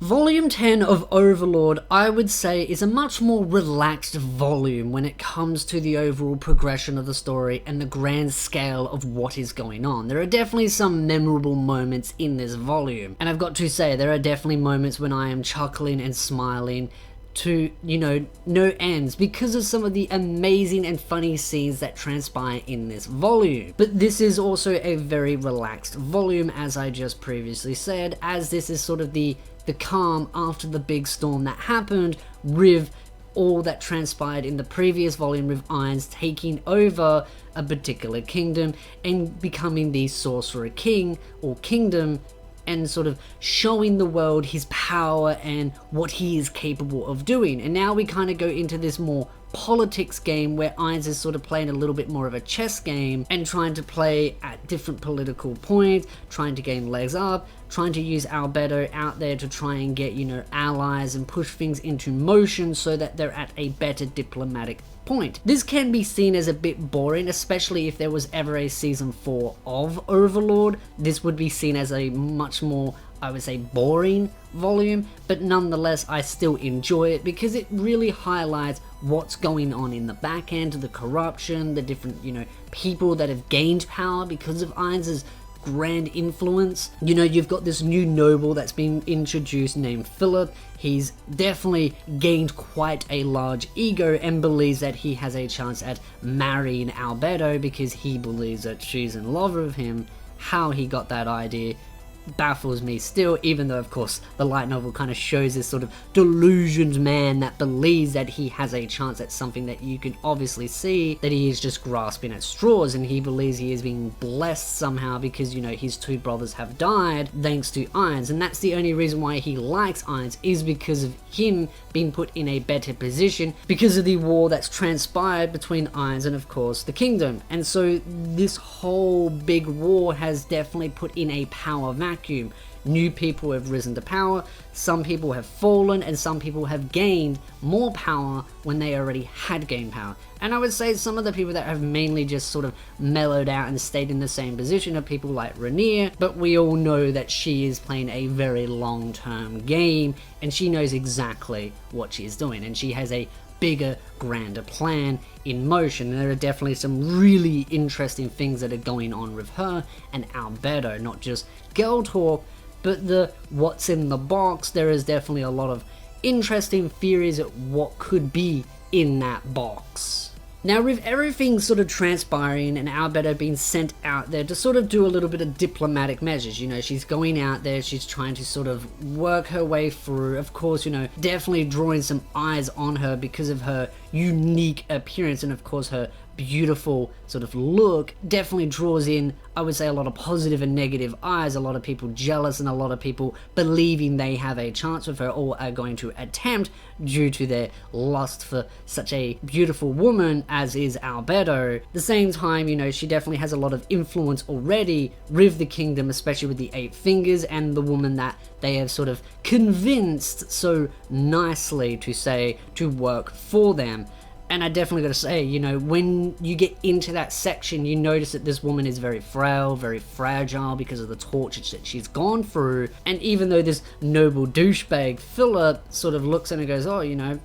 Volume 10 of Overlord, I would say, is a much more relaxed volume when it comes to the overall progression of the story and the grand scale of what is going on. There are definitely some memorable moments in this volume, and I've got to say, there are definitely moments when I am chuckling and smiling to, no ends because of some of the amazing and funny scenes that transpire in this volume. But this is also a very relaxed volume, as I just previously said, as this is sort of the calm after the big storm that happened with all that transpired in the previous volume with Ainz taking over a particular kingdom and becoming the Sorcerer King or Kingdom, and sort of showing the world his power and what he is capable of doing. And now we kind of go into this more politics game where Ainz is sort of playing a little bit more of a chess game and trying to play at different political points, trying to gain legs up, trying to use Albedo out there to try and get, allies and push things into motion so that they're at a better diplomatic point. This can be seen as a bit boring, especially if there was ever a season 4 of Overlord. This would be seen as a much more, I would say, boring volume, but nonetheless I still enjoy it because it really highlights what's going on in the back end, the corruption, the different, people that have gained power because of Ainz's grand influence. You've got this new noble that's been introduced named Philip. He's definitely gained quite a large ego and believes that he has a chance at marrying Albedo because he believes that she's in love with him. How he got that idea baffles me still, even though of course the light novel kind of shows this sort of delusioned man that believes that he has a chance at something that you can obviously see that he is just grasping at straws, and he believes he is being blessed somehow because his two brothers have died thanks to Ainz, and that's the only reason why he likes Ainz, is because of him being put in a better position because of the war that's transpired between Ainz and of course the kingdom. And so this whole big war has definitely put in a power vacuum. New people have risen to power, some people have fallen, and some people have gained more power when they already had gained power. And I would say some of the people that have mainly just sort of mellowed out and stayed in the same position are people like Rainier, but we all know that she is playing a very long-term game, and she knows exactly what she is doing, and she has a bigger, grander plan in motion. And there are definitely some really interesting things that are going on with her and Albedo, not just girl talk, but the what's in the box. There is definitely a lot of interesting theories at what could be in that box. Now, with everything sort of transpiring and Albedo being sent out there to sort of do a little bit of diplomatic measures, she's going out there, she's trying to sort of work her way through, of course, definitely drawing some eyes on her because of her unique appearance and of course her beautiful sort of look definitely draws in, I would say, a lot of positive and negative eyes, a lot of people jealous and a lot of people believing they have a chance with her or are going to attempt due to their lust for such a beautiful woman as is Albedo. At the same time, she definitely has a lot of influence already with the kingdom, especially with the 8 fingers and the woman that they have sort of convinced so nicely to say to work for them. And I definitely got to say, when you get into that section, you notice that this woman is very frail, very fragile because of the torture that she's gone through. And even though this noble douchebag, Philip, sort of looks at her and goes, oh, you're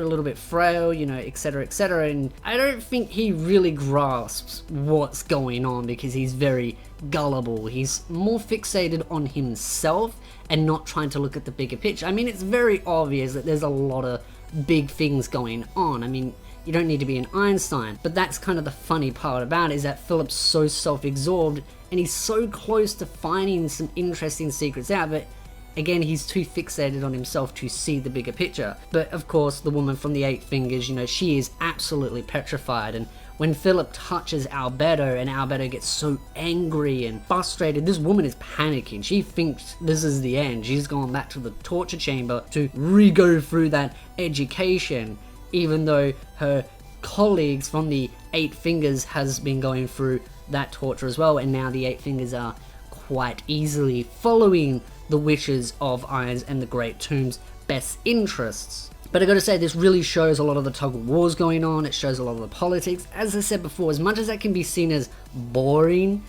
a little bit frail, etc., etc. And I don't think he really grasps what's going on because he's very gullible. He's more fixated on himself and not trying to look at the bigger picture. I mean, it's very obvious that there's a lot of big things going on. I mean, you don't need to be an Einstein, but that's kind of the funny part about it, is that Philip's so self-absorbed and he's so close to finding some interesting secrets out, but again, he's too fixated on himself to see the bigger picture. But of course, the woman from the 8 fingers, she is absolutely petrified, and when Philip touches Albedo and Albedo gets so angry and frustrated, this woman is panicking. She thinks this is the end. She's gone back to the torture chamber to re-go through that education, even though her colleagues from the 8 fingers has been going through that torture as well, and now the 8 fingers are quite easily following the wishes of Ainz and the Great Tomb's best interests. But I gotta say, this really shows a lot of the tug of wars going on, it shows a lot of the politics. As I said before, as much as that can be seen as boring,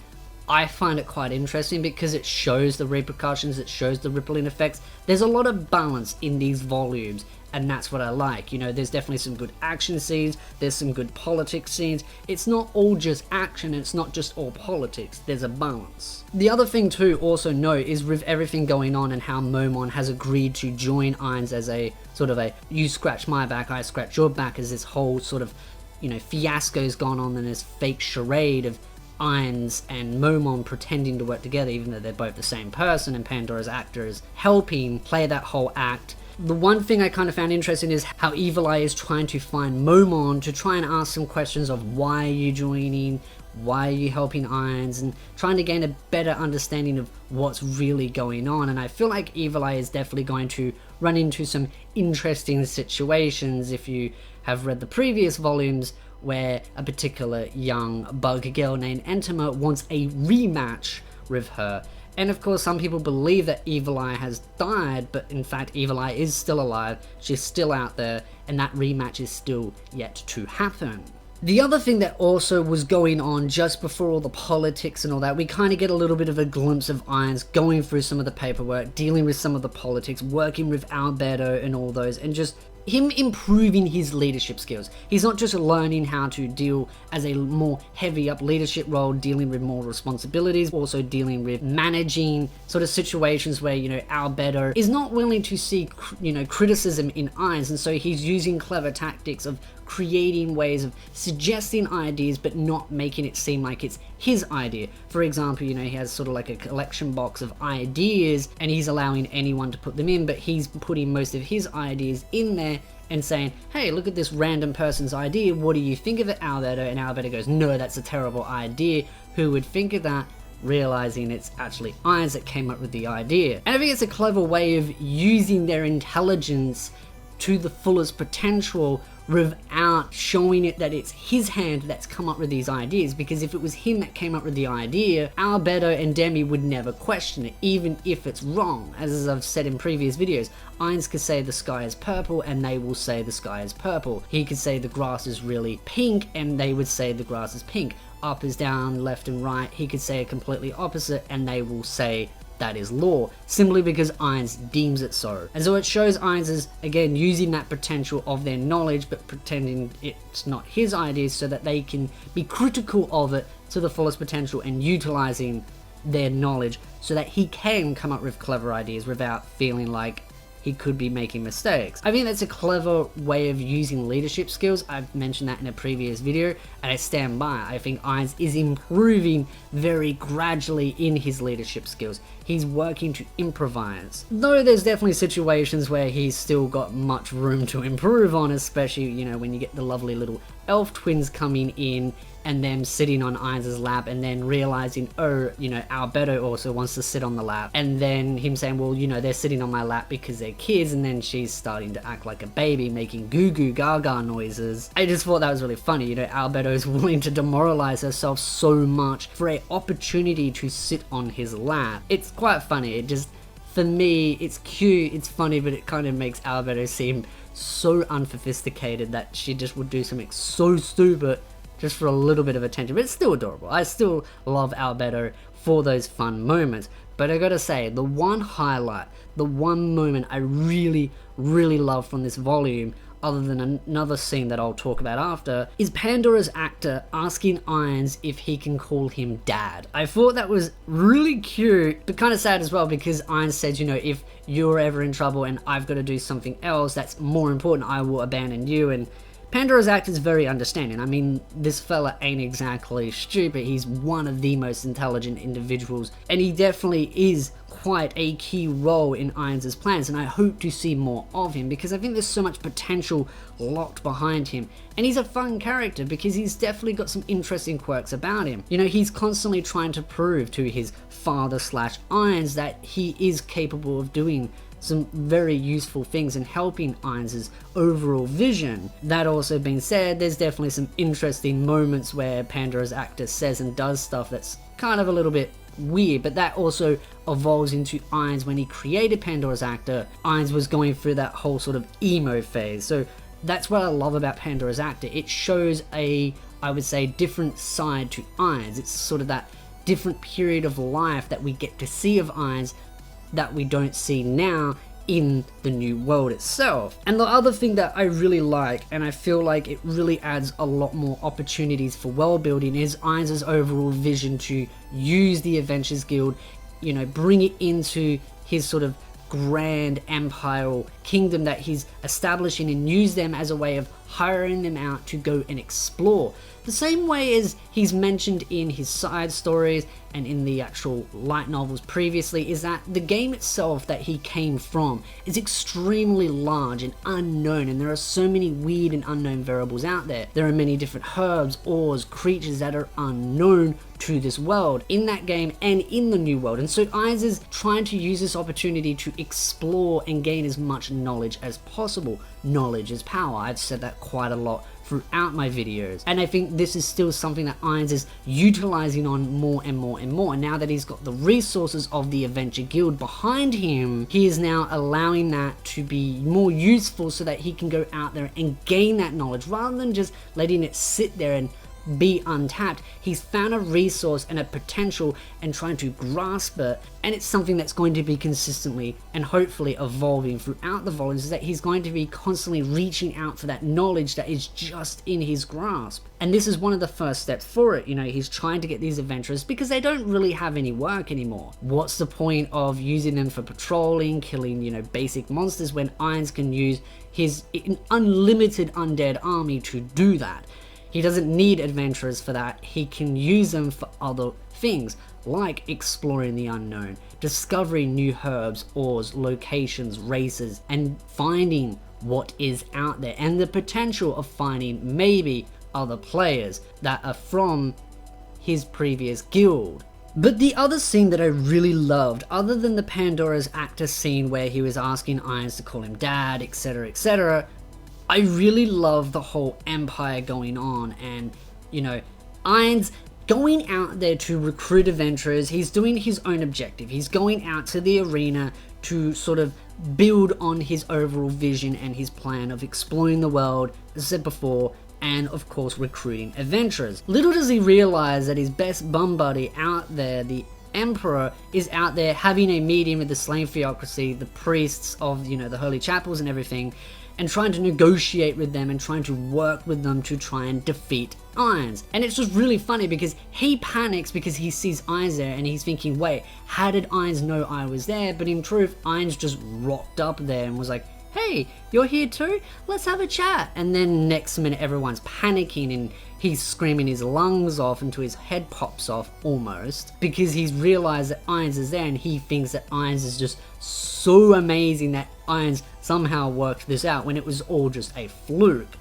I find it quite interesting because it shows the repercussions, it shows the rippling effects. There's a lot of balance in these volumes, and that's what I like. You know, there's definitely some good action scenes, there's some good politics scenes. It's not all just action, it's not just all politics, there's a balance. The other thing to also note is with everything going on and how Momon has agreed to join Ainz as a sort of a you scratch my back, I scratch your back, as this whole sort of, you know, fiasco's gone on in this fake charade of Ainz and Momon pretending to work together even though they're both the same person, and Pandora's actor is helping play that whole act. The one thing I kind of found interesting is how Evil Eye is trying to find Momon to try and ask some questions of why are you joining, why are you helping Ainz, and trying to gain a better understanding of what's really going on. And I feel like Evil Eye is definitely going to run into some interesting situations if you have read the previous volumes, where a particular young bug girl named Entima wants a rematch with her. And of course, some people believe that Evil Eye has died, but in fact Evil Eye is still alive, she's still out there, and that rematch is still yet to happen. The other thing that also was going on just before all the politics and all that, we kind of get a little bit of a glimpse of Ainz going through some of the paperwork, dealing with some of the politics, working with Albedo and all those, and just him improving his leadership skills. He's not just learning how to deal as a more heavy up leadership role, dealing with more responsibilities, also dealing with managing sort of situations where, you know, Albedo is not willing to see, you know, criticism in Ainz, and so he's using clever tactics of creating ways of suggesting ideas but not making it seem like it's his idea. For example, you know, he has sort of like a collection box of ideas and he's allowing anyone to put them in, but he's putting most of his ideas in there and saying, hey, look at this random person's idea, what do you think of it, Albedo? And Albedo goes, no, that's a terrible idea, who would think of that? Realizing it's actually Ainz that came up with the idea. And I think it's a clever way of using their intelligence to the fullest potential without showing it that it's his hand that's come up with these ideas, because if it was him that came up with the idea, Albedo and Demi would never question it, even if it's wrong. As I've said in previous videos, Ainz could say the sky is purple and they will say the sky is purple. He could say the grass is really pink and they would say the grass is pink. Up is down, left and right, he could say a completely opposite and they will say that is law, simply because Ainz deems it so. And so it shows Ainz is, again, using that potential of their knowledge, but pretending it's not his ideas so that they can be critical of it to the fullest potential and utilizing their knowledge so that he can come up with clever ideas without feeling like he could be making mistakes. I think that's a clever way of using leadership skills. I've mentioned that in a previous video and I stand by. I think Ainz is improving very gradually in his leadership skills. He's working to improvise. Though there's definitely situations where he's still got much room to improve on, especially, you know, when you get the lovely little elf twins coming in and them sitting on Ainz's lap and then realizing, oh, you know, Albedo also wants to sit on the lap, and then him saying, well, you know, they're sitting on my lap because they're kids, and then she's starting to act like a baby, making goo goo gaga noises. I just thought that was really funny. You know, Albedo is willing to demoralize herself so much for an opportunity to sit on his lap. It's quite funny. It just, for me, it's cute, it's funny, but it kind of makes Albedo seem so unsophisticated that she just would do something so stupid just for a little bit of attention. But it's still adorable. I still love Albedo for those fun moments. But I gotta say, the one highlight, the one moment I really, really love from this volume, other than another scene that I'll talk about after, is Pandora's actor asking Ainz if he can call him Dad. I thought that was really cute, but kind of sad as well, because Ainz said, you know, if you're ever in trouble and I've got to do something else that's more important, I will abandon you. And Pandora's actor is very understanding. I mean, this fella ain't exactly stupid. He's one of the most intelligent individuals, and he definitely is quite a key role in Ainz's plans, and I hope to see more of him because I think there's so much potential locked behind him. And he's a fun character because he's definitely got some interesting quirks about him. You know, he's constantly trying to prove to his father slash Ainz that he is capable of doing some very useful things in helping Ainz's overall vision. That also being said, there's definitely some interesting moments where Pandora's actor says and does stuff that's kind of a little bit weird, but that also evolves into Ainz. When he created Pandora's actor, Ainz was going through that whole sort of emo phase. So that's what I love about Pandora's actor. It shows a, I would say, different side to Ainz. It's sort of that different period of life that we get to see of Ainz that we don't see now in the new world itself. And the other thing that I really like, and I feel like it really adds a lot more opportunities for world building, is Ainz's overall vision to use the Adventurers Guild, you know, bring it into his sort of grand empire or kingdom that he's establishing, and use them as a way of hiring them out to go and explore. The same way as he's mentioned in his side stories and in the actual light novels previously, is that the game itself that he came from is extremely large and unknown, and there are so many weird and unknown variables out there. There are many different herbs, ores, creatures that are unknown to this world in that game and in the new world. And so Ainz is trying to use this opportunity to explore and gain as much knowledge as possible. Knowledge is power. I've said that quite a lot throughout my videos, and I think this is still something that Ainz is utilizing on more and more and more. And now that he's got the resources of the Adventure Guild behind him, he is now allowing that to be more useful so that he can go out there and gain that knowledge rather than just letting it sit there and be untapped. He's found a resource and a potential and trying to grasp it, and it's something that's going to be consistently and hopefully evolving throughout the volumes, is that he's going to be constantly reaching out for that knowledge that is just in his grasp. And this is one of the first steps for it. You know, he's trying to get these adventurers because they don't really have any work anymore. What's the point of using them for patrolling, killing, you know, basic monsters, when Ainz can use his unlimited undead army to do that? He doesn't need adventurers for that. He can use them for other things, like exploring the unknown, discovering new herbs, ores, locations, races, and finding what is out there, and the potential of finding maybe other players that are from his previous guild. But the other scene that I really loved, other than the Pandora's actor scene where he was asking Ainz to call him dad, etc., etc., I really love the whole empire going on, and, you know, Ainz going out there to recruit adventurers. He's doing his own objective. He's going out to the arena to sort of build on his overall vision and his plan of exploring the world, as I said before, and of course recruiting adventurers. Little does he realize that his best bum buddy out there, the Emperor, is out there having a meeting with the slain theocracy, the priests of, you know, the holy chapels and everything, and trying to negotiate with them and trying to work with them to try and defeat Ainz. And it's just really funny because he panics because he sees Ainz there and he's thinking, wait, how did Ainz know I was there? But in truth, Ainz just rocked up there and was like, hey, you're here too? Let's have a chat. And then next minute everyone's panicking and he's screaming his lungs off until his head pops off almost, because he's realized that Ainz is there and he thinks that Ainz is just so amazing that Ainz somehow worked this out when it was all just a fluke.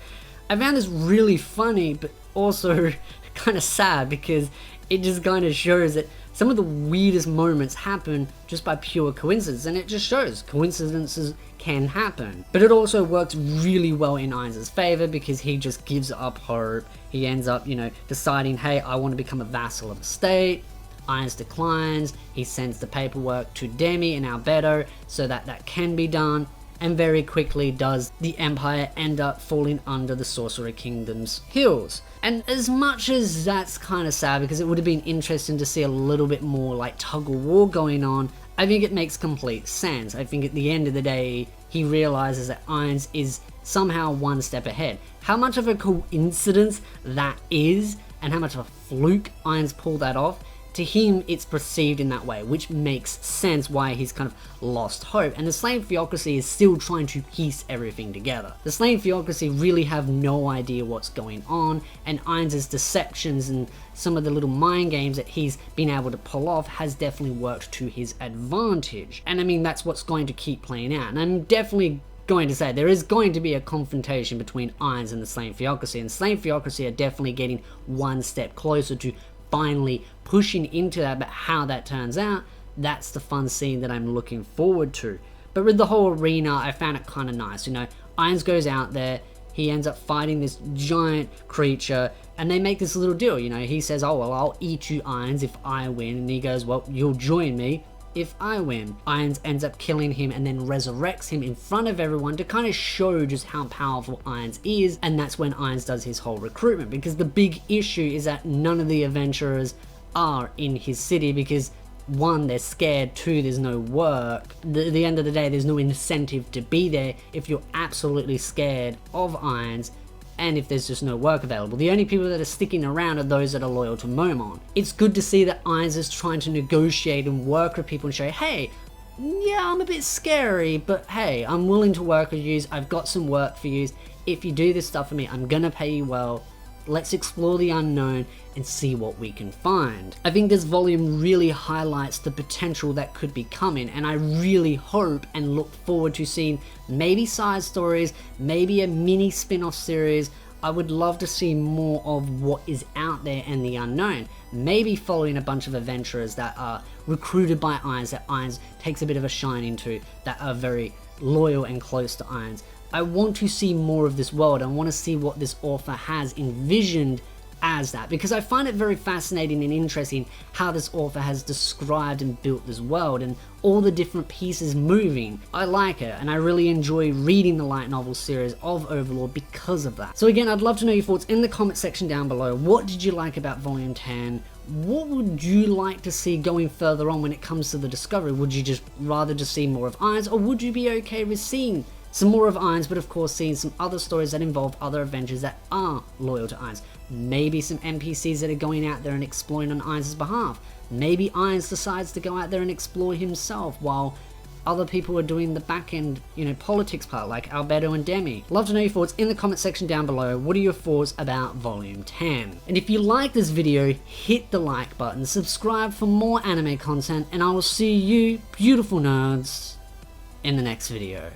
I found this really funny, but also kind of sad, because it just kind of shows that some of the weirdest moments happen just by pure coincidence, and it just shows coincidences can happen. But it also works really well in Ainz's favor because he just gives up hope. He ends up, you know, deciding, hey, I want to become a vassal of the state. Ainz declines. He sends the paperwork to Demi and Albedo so that that can be done, and very quickly does the Empire end up falling under the Sorcerer Kingdom's heels. And as much as that's kind of sad, because it would have been interesting to see a little bit more like tug of war going on, I think it makes complete sense. I think at the end of the day, he realizes that Ainz is somehow one step ahead. How much of a coincidence that is, and how much of a fluke Ainz pulled that off, to him it's perceived in that way, which makes sense why he's kind of lost hope. And the Slain Theocracy is still trying to piece everything together. The Slain Theocracy really have no idea what's going on, and Ainz's deceptions and some of the little mind games that he's been able to pull off has definitely worked to his advantage. And I mean, that's what's going to keep playing out. And I'm definitely going to say there is going to be a confrontation between Ainz and the Slain Theocracy, and Slain Theocracy are definitely getting one step closer to finally pushing into that. But how that turns out, that's the fun scene that I'm looking forward to. But with the whole arena, I found it kind of nice. You know, Ainz goes out there, he ends up fighting this giant creature, and they make this little deal. You know, he says, oh well, I'll eat you, Ainz, if I win. And he goes, well, you'll join me if I win. Ainz ends up killing him and then resurrects him in front of everyone to kind of show just how powerful Ainz is. And that's when Ainz does his whole recruitment, because the big issue is that none of the adventurers are in his city, because one, they're scared, two, there's no work. At the end of the day, there's no incentive to be there if you're absolutely scared of Ainz, and if there's just no work available. The only people that are sticking around are those that are loyal to Momon. It's good to see that Ainz is trying to negotiate and work with people and show, hey, yeah, I'm a bit scary, but hey, I'm willing to work with you. I've got some work for you. If you do this stuff for me, I'm gonna pay you well. Let's explore the unknown and see what we can find. I think this volume really highlights the potential that could be coming, and I really hope and look forward to seeing maybe side stories, maybe a mini spin-off series. I would love to see more of what is out there and the unknown. Maybe following a bunch of adventurers that are recruited by Ainz, that Ainz takes a bit of a shine into, that are very loyal and close to Ainz. I want to see more of this world. I want to see what this author has envisioned as that, because I find it very fascinating and interesting how this author has described and built this world and all the different pieces moving. I like it, and I really enjoy reading the light novel series of Overlord because of that. So again, I'd love to know your thoughts in the comment section down below. What did you like about volume 10? What would you like to see going further on when it comes to the discovery? Would you just rather just see more of Ainz, or would you be okay with seeing some more of Ainz, but of course seeing some other stories that involve other Avengers that are loyal to Ainz? Maybe some NPCs that are going out there and exploring on Ainz's behalf. Maybe Ainz decides to go out there and explore himself while other people are doing the back end, politics part, like Albedo and Demi. Love to know your thoughts in the comment section down below. What are your thoughts about volume 10? And if you like this video, hit the like button, subscribe for more anime content, and I will see you, beautiful nerds, in the next video.